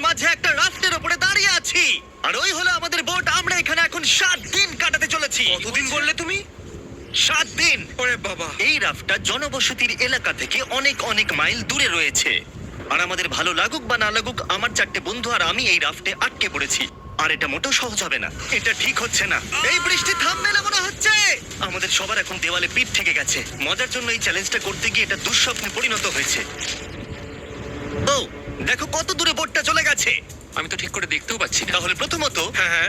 মাঝে একটা রাফটের উপরে দাঁড়িয়ে আছি, আর ওই হলো আমাদের বোট। আমরা এখানে এখন 7 দিন কাটাতে চলেছি। কতদিন বললে তুমি? 7 দিন। ওরে বাবা। এই রাফটটা জনবসতির এলাকা থেকে অনেক অনেক মাইল দূরে রয়েছে, আর আমাদের ভালো লাগুক বা না লাগুক, আমার 4টে বন্ধু আর আমি এই রাফটে আটকে পড়েছি। আর এটা মোটেও সহজ হবে না, এটা ঠিক হচ্ছে না। এই বৃষ্টি থামবে না মনে হচ্ছে। আমাদের সবার এখন দেওয়ালে পিঠ থেকে গেছে। মজার জন্য এই চ্যালেঞ্জটা করতে গিয়ে এটা দুঃস্বপ্নে পরিণত হয়েছে। ও দেখো কত দূরে বোটটা চলে গেছে। আমি তো ঠিক করে দেখতেও পাচ্ছি না। তাহলে প্রথমত হ্যাঁ,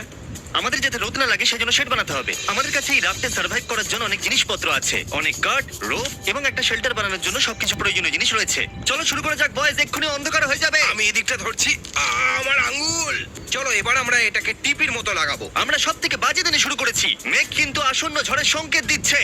আমাদের যাতে রোদ না লাগে সেজন্য শেড বানাতে হবে। আমাদের কাছে এই রাফটে সার্ভাইভ করার জন্য অনেক জিনিসপত্র আছে, অনেক কাঠ, রোপ এবং একটা শেল্টার বানানোর জন্য সবকিছু প্রয়োজনীয় জিনিস রয়েছে। চলো শুরু করা যাক বয়েজ, এক্ষুনি অন্ধকার হয়ে যাবে। আমি এদিকটা ধরছি। আমার আঙ্গুল। চলো এবার আমরা এটাকে টিপির মতো লাগাবো। আমরা সব থেকে বাজে দিনে শুরু করেছি। মেঘ কিন্তু আসন্ন ঝড়ের সংকেত দিচ্ছে।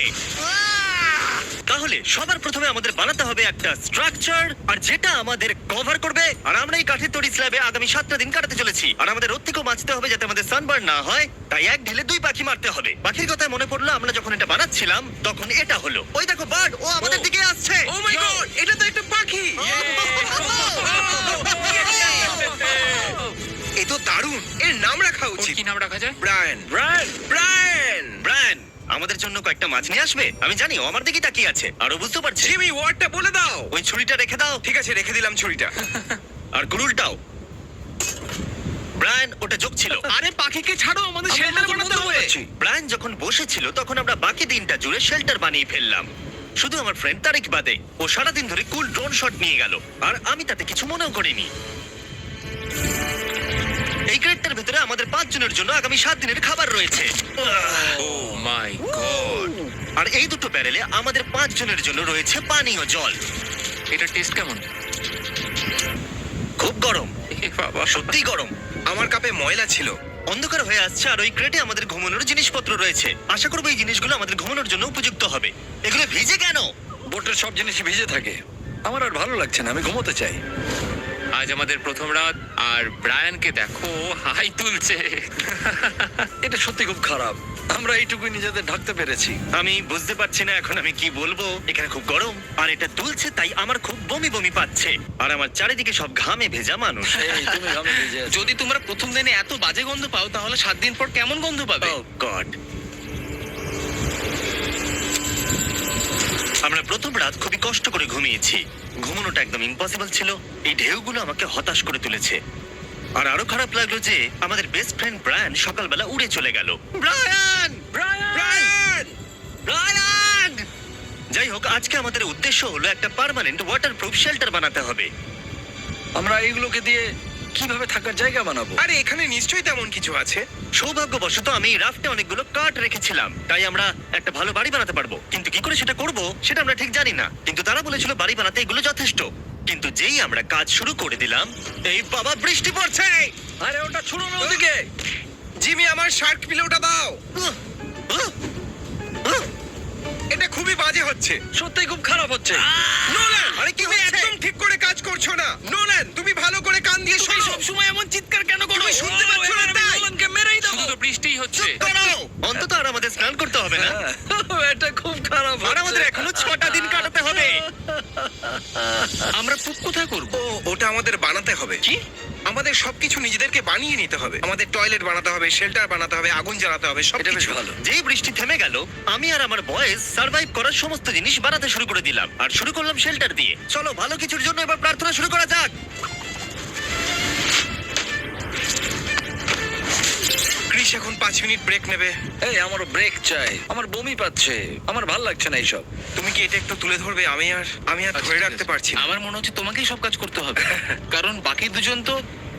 তাহলে সবার প্রথমে আমাদের বানাতে হবে একটা স্ট্রাকচার, আর যেটা আমাদের কভার করবে। আর আমরা এই কাঠের তৈরি স্ল্যাবে আগামী 7টা দিন কাটাতে চলেছি। আর আমাদের রোদ থেকেও বাঁচতে হবে যাতে আমাদের সানবার্ন না হয়, তাই এক ঢিলে 2 পাখি মারতে হবে। পাখির কথা মনে পড়লো, আমরা যখন এটা বানাচ্ছিলাম তখন এটা হলো, ওই দেখো বার্ড, ও আমাদের দিকে আসছে। ও মাই গড, এটা তো একটা পাখি। এ তো দারুণ। এর নাম রাখা ওর উচিত। কি নাম রাখা যায়? ব্রায়ান। Brian, Brian. ব্রায়ান আমাদের জন্য কয়েকটা মাছ নিয়ে আসবে। আমি জানি ও আমার দিকে তাকিয়ে আছে, আর ও বুঝতে পারছে। জিমি, ওয়ার্ডটা বলে দাও। ওই ছুরিটা রেখে দাও। ঠিক আছে, রেখে দিলাম ছুরিটা। আর গুরুলটাও। ব্রায়ান ওটা যোগ ছিল। আরে পাখিকে ছাড়ো, আমাদের শেল্টার বানাতে হবে। ব্রায়ান যখন বসেছিল তখন আমরা বাকি দিনটা জুড়ে শেল্টার বানিয়ে ফেললাম, শুধু আমার ফ্রেন্ড তারিক বাদে। ও সারাদিন ধরে কুল ড্রোন শট নিয়ে গেল, আর আমি তাতে কিছু মনেও করিনি। এই ক্রেটটার ভিতরে আমাদের 5 জনের জন্য আগামী 7 দিনের খাবার রয়েছে। ও মাই গড। আর এই দুটো ব্যারেলে আমাদের 5 জনের জন্য রয়েছে পানীয় জল। এটা টেস্ট কেমন? খুব গরম, এ বাবা। সত্যিই গরম। আমার কাপে ময়লা ছিল। অন্ধকার হয়ে আসছে, আর ওই ক্রেটে আমাদের ঘুমানোর জিনিসপত্র রয়েছে। আশা করবো এই জিনিসগুলো আমাদের ঘুমানোর জন্য উপযুক্ত হবে। এগুলো ভিজে কেন? বোটের সব জিনিসই ভিজে থাকে। আমার আর ভালো লাগছে না, আমি ঘুমোতে চাই। আজ আমাদের প্রথম রাত, আর ব্রায়ানকে দেখো হাই তুলছে। এটা সত্যি খুব খারাপ। আমরা এইটুকুই নিজেদের ঢাকতে পেরেছি। আমি বুঝতে পারছি না এখন আমি কি বলবো। এখানে খুব গরম, আর এটা তুলছে তাই আমার খুব বমি বমি পাচ্ছে। আর আমার চারিদিকে সব ঘামে ভেজা মানুষ। এই, তুমি ঘামে ভিজে আছো। যদি তোমরা প্রথম দিনে এত বাজে গন্ধ পাও, তাহলে 7 দিন পর কেমন গন্ধ পাবে? Oh God! আমরা প্রথম রাত খুবই কষ্ট করে ঘুমিয়েছি। ঘুমানোটা একদম ইম্পসিবল ছিল। এই ঢেউগুলো আমাকে হতাশ করে তুলেছে। আর আরো খারাপ লাগলো যে আমাদের বেস্ট ফ্রেন্ড ব্রায়ান সকালবেলা উড়ে চলে গেল। ব্রায়ান! ব্রায়ান! ব্রায়ান! যাই হোক, আজকে আমাদের উদ্দেশ্য হলো একটা পার্মানেন্ট ওয়াটারপ্রুফ শেল্টার বানাতে হবে। আমরা এইগুলোকে দিয়ে কিভাবে থাকার জায়গা বানাবো? আরে এখানে নিশ্চয়ই তেমন কিছু আছে। সৌভাগ্যবশত আমি এই রাফটে অনেকগুলো কাঠ রেখেছিলাম, তাই আমরা একটা ভালো বাড়ি বানাতে পারবো। কিন্তু কি করে সেটা করব সেটা আমরা ঠিক জানি না। কিন্তু তারা বলেছিল বাড়ি বানাতে এগুলো যথেষ্ট। কিন্তু যেই আমরা কাজ শুরু করে দিলাম, এই বাবা বৃষ্টি পড়ছে। আরে ওটা ছুড়ো না ওদিকে। জিমি, আমার শার্ক পিলোটা দাও। উহ, উহ, উহ। এটা খুবই বাজে হচ্ছে। সত্যি খুব খারাপ হচ্ছে। নোলান, আরে কি তুমি হচ্ছে? একদম ঠিক করে কাজ করছো না। নোলান, তুমি ভালো করে কান দিয়ে তুমি শোনো। সব সময় এমন চিৎকার কেন করো? তুমি শুনতে পাচ্ছ না তাই? নোলানকে মেরেই দাও। শুধু তো বৃষ্টিই হচ্ছে। করো। অন্তত আর আমাদের স্নান করতে হবে না, এটা খুব খারাপ আর আমাদের এখনো 6টা দিন কাটাতে হবে। আমরা পুক কোথায় করব? ওটা আমাদের বানাতে হবে। কি? আমাদের সবকিছু নিজেদেরকে বানিয়ে নিতে হবে। আমাদের টয়লেট বানাতে হবে, শেল্টার বানাতে হবে, আগুন জ্বালাতে হবে, এটা বেশ সবকিছু। ভালো। যেই বৃষ্টি থেমে গেল, আমি আর আমার বয়েজ সার্ভাইভ করার সমস্ত জিনিস বানাতে শুরু করে দিলাম। আর শুরু করলাম শেল্টার দিয়ে। চলো ভালো কিছুর জন্য এবার প্রার্থনা শুরু করা যাক। ক্রিস এখন 5 মিনিট ব্রেক নেবে। এই, আমারও ব্রেক চাই। আমার বমি পাচ্ছে, আমার ভাল লাগছে না এইসব। তুমি কি এটা একটু তুলে ধরবে? আমি আর আচ্ছা, ধরে ঠিক রাখতে আছে। পারছি না। আমার মনে হচ্ছে তোমাকেই সব কাজ করতে হবে, কারণ বাকি দুজন তো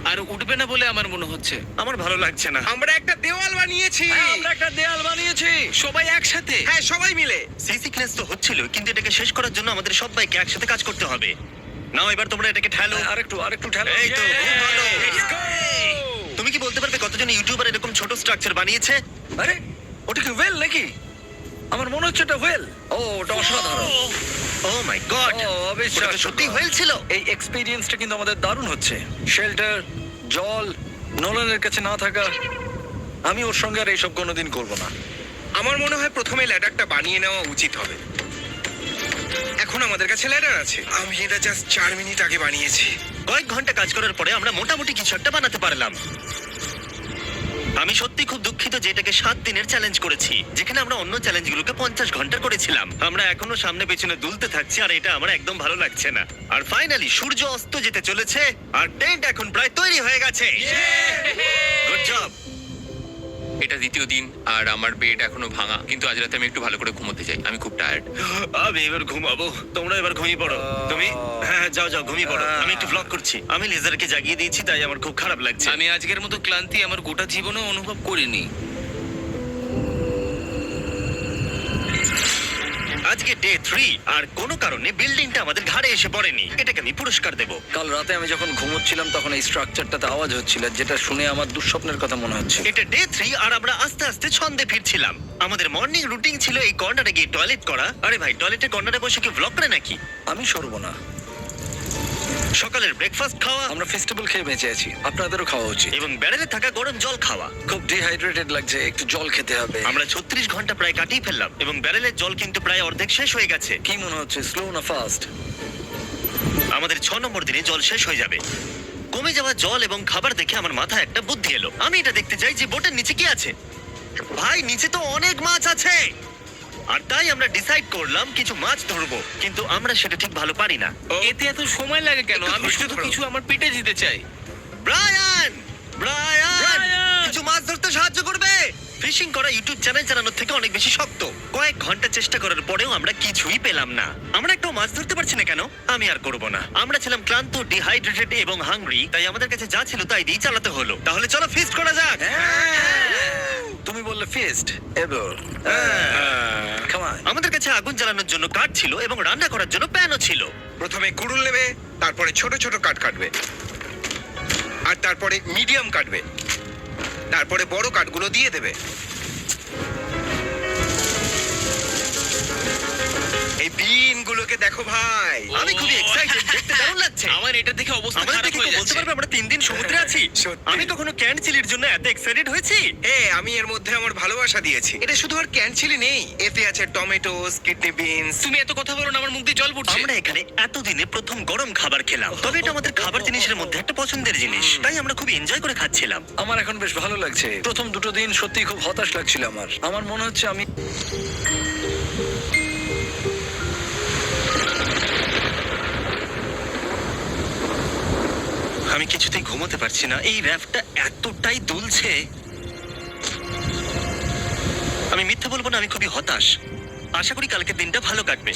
আর উঠবে না বলে আমার মনে হচ্ছে। আমার ভালো লাগছে না। আমরা একটা দেওয়াল বানিয়েছি। হ্যাঁ, আমরা একটা দেয়াল বানিয়েছি। সবাই একসাথে। হ্যাঁ, সবাই মিলে। সি সিকনেস তো হচ্ছিল, কিন্তু এটাকে শেষ করার জন্য আমাদের সবাইকে একসাথে কাজ করতে হবে। নাও এবার তোমরা এটাকে ঠেলো। আরেকটু ঠেলো। এই তো, খুব ভালো। Let's go! তুমি কি বলতে পারবে কতজন ইউটিউবার এরকম ছোট স্ট্রাকচার বানিয়েছে? আরে ওটা কি ওয়েল নাকি? আমার মনে হচ্ছে এটা ওয়েল। ও, ওটা অসাধারণ। ও মাই গড, ও, অবিশ্বাস্য। সত্যি হয়েছিল। এই এক্সপেরিয়েন্সটা কিন্তু আমাদের দারুণ হচ্ছে। শেল্টার, জল, নোলানের কাছে না থাকা। আমি ওর সঙ্গে আর এইসব কোনোদিন করবো না। আমার মনে হয় প্রথমে ল্যাডারটা বানিয়ে নেওয়া উচিত হবে। এখন আমাদের কাছে ল্যাডার আছে। আমি এটা জাস্ট 4 মিনিট আগে বানিয়েছি। কয়েক ঘন্টা কাজ করার পরে আমরা মোটামুটি কিছু একটা বানাতে পারলাম। আমি সত্যি খুব দুঃখিত যে এটাকে 7 দিনের চ্যালেঞ্জ করেছি, যেখানে আমরা অন্য চ্যালেঞ্জগুলোকে 50 ঘন্টা করেছিলাম। আমরা এখনো সামনে পেছনে দুলতে থাকছি আর এটা আমার একদম ভালো লাগছে না। আর ফাইনালি সূর্য অস্ত যেতে চলেছে আর টেন্ট এখন প্রায় তৈরি হয়ে গেছে। Good job. এটা দ্বিতীয় দিন আর আমার বেড এখনো ভাঙা, কিন্তু আজ রাতে আমি একটু ভালো করে ঘুমোতে চাই, আমি খুব টায়ার্ড। আমি এবার ঘুমাবো, তোমরা এবার ঘুমিয়ে পড়ো। তুমি হ্যাঁ যাও যাও ঘুমিয়ে পড়ো, আমি একটু ব্লগ করছি। আমি লেজারকে জাগিয়ে দিয়েছি তাই আমার খুব খারাপ লাগছে। আমি আজকের মতো ক্লান্তি আমার গোটা জীবনে অনুভব করিনি। আজকে ডে 3 আর কোনো কারণে বিল্ডিংটা আমাদের ঘাড়ে এসে পড়েনি। এটাকে আমি পুরস্কার দেবো। কাল রাতে আমি যখন ঘুমোচ্ছিলাম তখন এই স্ট্রাকচারটাতে আওয়াজ হচ্ছিল, যেটা শুনে আমার দুঃস্বপ্নের কথা মনে হচ্ছে। এটা ডে 3 আর আমরা আস্তে আস্তে ছন্দে ফিরছিলাম। আমাদের মর্নিং রুটিন ছিল এই কর্নারে গিয়ে টয়লেট করা। আরে ভাই, টয়লেটের কর্নারে বসে কি ব্লগ করে নাকি? আমি সরবো না। সকালের ব্রেকফাস্ট খাওয়া আমরা ফেস্টিভ্যাল খেয়ে বেঁচে আছি, আপনাদেরও খাওয়া উচিত। এবং ব্যারেলে থাকা গরম জল খাওয়া। খুব ডিহাইড্রেটেড লাগছে, একটু জল খেতে হবে। আমরা 36 ঘন্টা প্রায় কাটিয়ে ফেললাম এবং ব্যারেলের জল কিন্তু প্রায় অর্ধেক শেষ হয়ে গেছে। কি মনে হচ্ছে, স্লো না ফাস্ট? আমাদের 6 নম্বর দিনে জল শেষ হয়ে যাবে। কমে যাওয়া জল এবং খাবার দেখে আমার মাথায় একটা বুদ্ধি এলো। আমি এটা দেখতে চাই যে বোটের নিচে কি আছে। ভাই, নিচে তো অনেক মাছ আছে। আর তাই আমরা ডিসাইড করলাম কিছু মাছ ধরবো, কিন্তু আমরা সেটা ঠিক ভালো পারি না। এতে এত সময় লাগে কেন? একটু আমি ধৈর্য শুধু ধরো। কিছু আমার পেটে দিতে চাই। Brian, Brian, Brian! কিছু মাছ ধরতে সাহায্য করবে? ফিশিং করা ইউটিউব চ্যানেল চালানোর থেকে অনেক বেশি শক্ত। কয়েক ঘন্টা চেষ্টা করার পরেও আমরা কিছুই পেলাম না। আমরা একটু মাছ ধরতে পারছি না কেন? আমি আর করব না। আমরা ছিলাম ক্লান্ত, ডিহাইড্রেটেড এবং হাংরি, তাই আমাদের কাছে যা ছিল তাই দিয়ে চালাতে হলো। তাহলে চলো ফিস্ট করা যাক। তুমি বললে ফিস্ট এবার। Come on. আমাদের কাছে আগুন জ্বালানোর জন্য কাঠ ছিল এবং রান্না করার জন্য প্যানও ছিল। প্রথমে কুড়ুল নেবে, তারপরে ছোট ছোট কাঠ কাটবে, আর তারপরে মিডিয়াম কাটবে, তারপরে বড় কাঠগুলো দিয়ে দেবে। এই বিনগুলোকে দেখো ভাই। আমি খুবই এক্সাইটেড, দেখতে দারুণ লাগছে। আমার এটা দেখে অবস্থা আমাদের খারাপ দেখে হয়ে কেউ বলতে যাচ্ছে। পারবে আমরা 3 দিন সমুদ্রে আছি? সত্যি। আমি কখনো ক্যান চিলির জন্য এত এক্সাইটেড হয়েছি? আমি এর মধ্যে আমার ভালোবাসা দিয়েছি। এটা শুধু আর ক্যানচিলি নেই, এতে আছে টমেটোস, কিডনি বিনস। তুমি এত কথা বলো না, আমার মুখ দিয়ে জল পড়ছে। আমরা এখানে এতদিনে প্রথম গরম খাবার খেলাম, তবে এটা আমাদের খাবার জিনিসের মধ্যে একটা পছন্দের জিনিস, তাই আমরা খুব এনজয় করে খাচ্ছিলাম। আমার এখন বেশ ভালো লাগছে। প্রথম দুটো দিন সত্যি খুব হতাশ লাগছিল আমার। আমার মনে হচ্ছে আমি আমি কিছুতেই ঘুমোতে পারছি না, এই র্যাফটা এতটাই দুলছে। আমি মিথ্যে বলবো না, আমি খুবই হতাশ। আশা করি কালকের দিনটা ভালো কাটবে।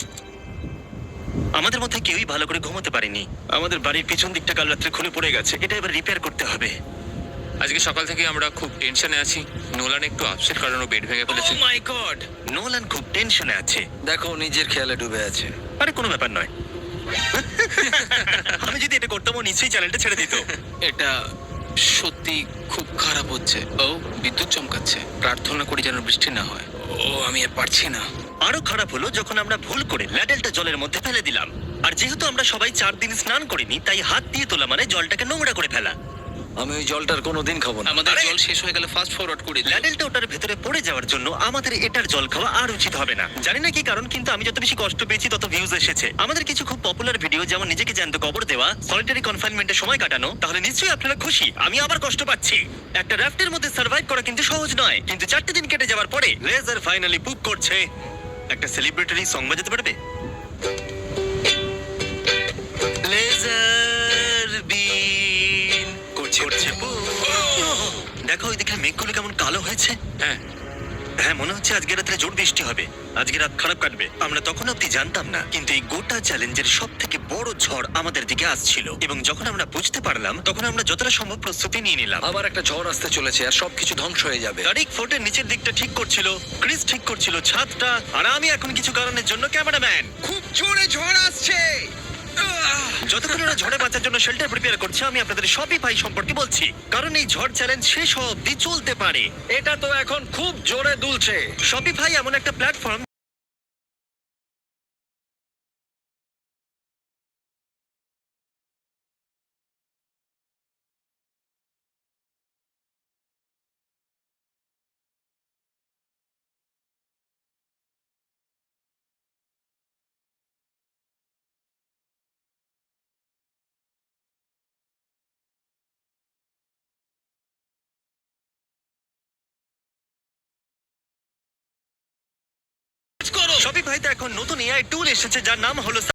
আমাদের মধ্যে কেউই ভালো করে ঘুমোতে পারেনি। আমাদের বাড়ির পিছন দিকটা কাল রাত্রে খুলে পড়ে গেছে, এটা এবার রিপেয়ার করতে হবে। আজকে সকাল থেকে আমরা খুব টেনশনে আছি। নোলান একটু আপসেট কারণ ও বেড ভেঙে ফেলেছে। ও মাই গড! নোলান খুব টেনশনে আছে। দেখো নিজের খেয়ালে ডুবে আছে। আরে কোনো ব্যাপার নয়। আমি যদি এটা করতাম ও নিশ্চয়ই চ্যানেলটা ছেড়ে দিত। এটা সত্যি খুব খারাপ হচ্ছে। ও বিদ্যুৎ চমকাচ্ছে। প্রার্থনা করি যেন বৃষ্টি না হয়। ও আমি আর পারছি না। আরো খারাপ হলো যখন আমরা ভুল করে ল্যাডেলটা জলের মধ্যে ফেলে দিলাম। আর যেহেতু আমরা সবাই 4 দিন স্নান করিনি, তাই হাত দিয়ে তোলা মানে জলটাকে নোংরা করে ফেলা। আমি ওই জলটার কোনোদিন খাবো না। আমাদের আরে! জল শেষ হয়ে গেলে ফাস্ট ফরওয়ার্ড করে দিও। ল্যাডেলটা ওটার ভেতরে পড়ে যাওয়ার জন্য আমাদের এটার জল খাওয়া আর উচিত হবে না। জানি না কি কারণ, কিন্তু আমি যত বেশি কষ্ট পেয়েছি তত ভিউজ এসেছে। আমাদের কিছু খুব পপুলার ভিডিও, যেমন নিজেকে জ্যান্ত কবর দেওয়া, সলিটারি কনফাইনমেন্টে সময় কাটানো, তাহলে নিশ্চয়ই আপনারা খুশি। আমি আবার কষ্ট পাচ্ছি। একটা রাফটের মধ্যে সার্ভাইভ করা কিন্তু সহজ নয়, কিন্তু 4টে দিন কেটে যাওয়ার পরে লেজার ফাইনালি পুপ করছে। একটা সেলিব্রেটরি সং বাজাতে পারবে? লেজার বিন করছে পুপ। দেখো ওইদিকে মেঘগুলো কেমন কালো হয়েছে। হ্যাঁ, হ্যাঁ, মনে হচ্ছে আজকে রাত্রে জোর বৃষ্টি হবে। আজকে রাত খারাপ কাটবে। আমরা তখন অব্দি জানতাম না, কিন্তু এই গোটা চ্যালেঞ্জের সব থেকে বড় ঝড় আমাদের দিকে আসছিল। এবং যখন আমরা বুঝতে পারলাম, তখন আমরা যতটা সম্ভব প্রস্তুতি নিয়ে নিলাম। আবার একটা ঝড় আসতে চলেছে আর সবকিছু ধ্বংস হয়ে যাবে। তারিক ফোর্টের নিচের দিকটা ঠিক করছিল, ক্রিস ঠিক করছিল ছাদটা, আর আমি এখন কিছু কারণের জন্য ক্যামেরাম্যান। খুব জোরে ঝড় আসছে। যতক্ষণ ওরা ঝড়ে বাঁচার জন্য শেল্টার প্রিপেয়ার করছে, আমি আপনাদের শপিফাই সম্পর্কে বলছি, কারণ এই ঝড় চ্যালেঞ্জ শেষ হওয়া অব্দি চলতে পারে। এটা তো এখন খুব জোরে দুলছে। শপিফাই এমন একটা প্ল্যাটফর্ম শপিফাইতে এখন নতুন এআই টুল এসেছে যার নাম হলো